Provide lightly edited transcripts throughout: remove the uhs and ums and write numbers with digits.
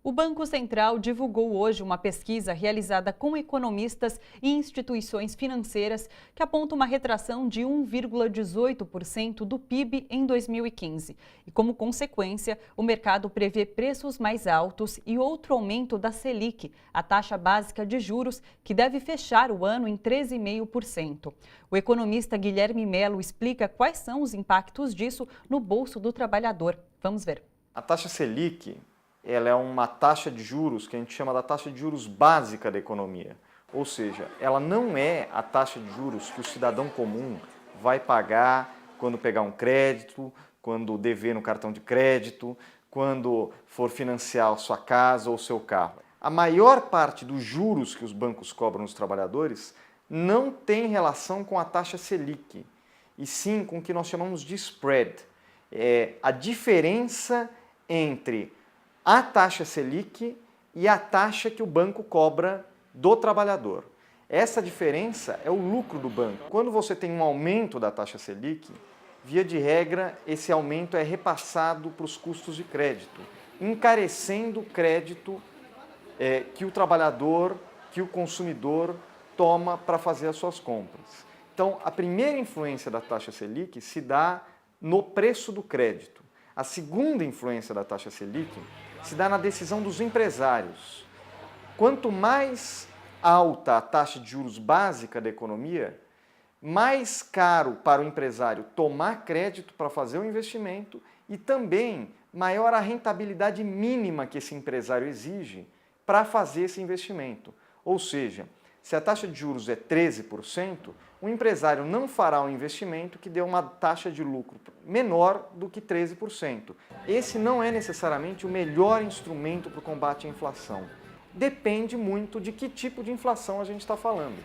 O Banco Central divulgou hoje uma pesquisa realizada com economistas e instituições financeiras que aponta uma retração de 1,18% do PIB em 2015. E, como consequência, o mercado prevê preços mais altos e outro aumento da Selic, a taxa básica de juros, que deve fechar o ano em 13,5%. O economista Guilherme Melo explica quais são os impactos disso no bolso do trabalhador. Vamos ver. A taxa Selic, ela é uma taxa de juros que a gente chama da taxa de juros básica da economia. Ou seja, ela não é a taxa de juros que o cidadão comum vai pagar quando pegar um crédito, quando dever no cartão de crédito, quando for financiar a sua casa ou o seu carro. A maior parte dos juros que os bancos cobram nos trabalhadores não tem relação com a taxa Selic, e sim com o que nós chamamos de spread. É a diferença entre a taxa Selic e a taxa que o banco cobra do trabalhador. Essa diferença é o lucro do banco. Quando você tem um aumento da taxa Selic, via de regra, esse aumento é repassado para os custos de crédito, encarecendo o crédito que o trabalhador, que o consumidor toma para fazer as suas compras. Então, a primeira influência da taxa Selic se dá no preço do crédito. A segunda influência da taxa Selic se dá na decisão dos empresários. Quanto mais alta a taxa de juros básica da economia, mais caro para o empresário tomar crédito para fazer o investimento e também maior a rentabilidade mínima que esse empresário exige para fazer esse investimento. Ou seja, se a taxa de juros é 13%, o empresário não fará um investimento que dê uma taxa de lucro menor do que 13%. Esse não é necessariamente o melhor instrumento para o combate à inflação. Depende muito de que tipo de inflação a gente está falando.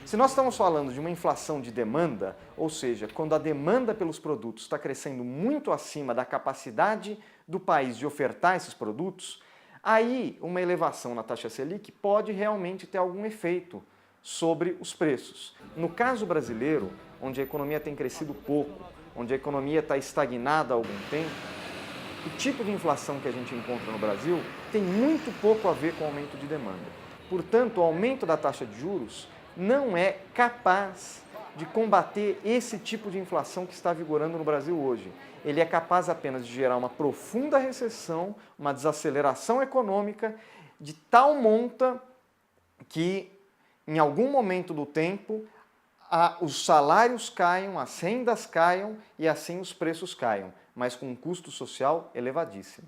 Se nós estamos falando de uma inflação de demanda, ou seja, quando a demanda pelos produtos está crescendo muito acima da capacidade do país de ofertar esses produtos, aí uma elevação na taxa Selic pode realmente ter algum efeito sobre os preços. No caso brasileiro, onde a economia tem crescido pouco, onde a economia está estagnada há algum tempo, o tipo de inflação que a gente encontra no Brasil tem muito pouco a ver com o aumento de demanda. Portanto, o aumento da taxa de juros não é capaz de combater esse tipo de inflação que está vigorando no Brasil hoje. Ele é capaz apenas de gerar uma profunda recessão, uma desaceleração econômica de tal monta que, em algum momento do tempo, os salários caiam, as rendas caiam e assim os preços caiam, mas com um custo social elevadíssimo.